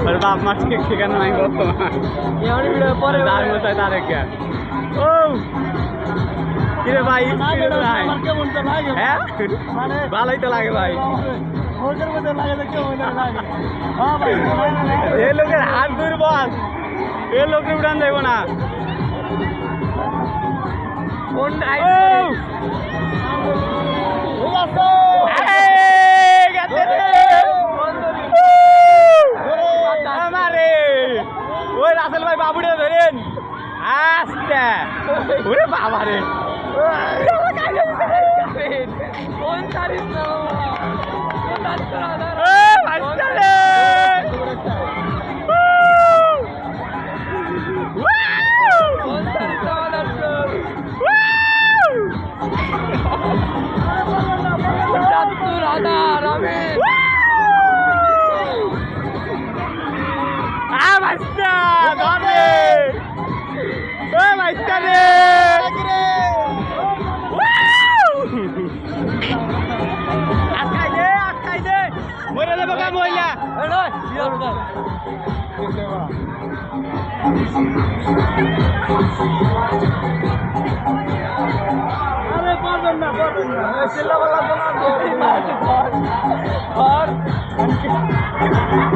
ওর বাপ মা ঠিকানা নাই বর্তমান পরে তার মতো তার একটা ও কিরে ভাই হ্যাঁ ভালোই তো লাগে ভাই এই লোকের হাত দুর্বল এই লোকের উড়ান যাইব না ওই রাসেল ভাই বাবুরে ধরেন আস্তে ওরে বাবা রে আরে পারবেন না চিল্লা বলা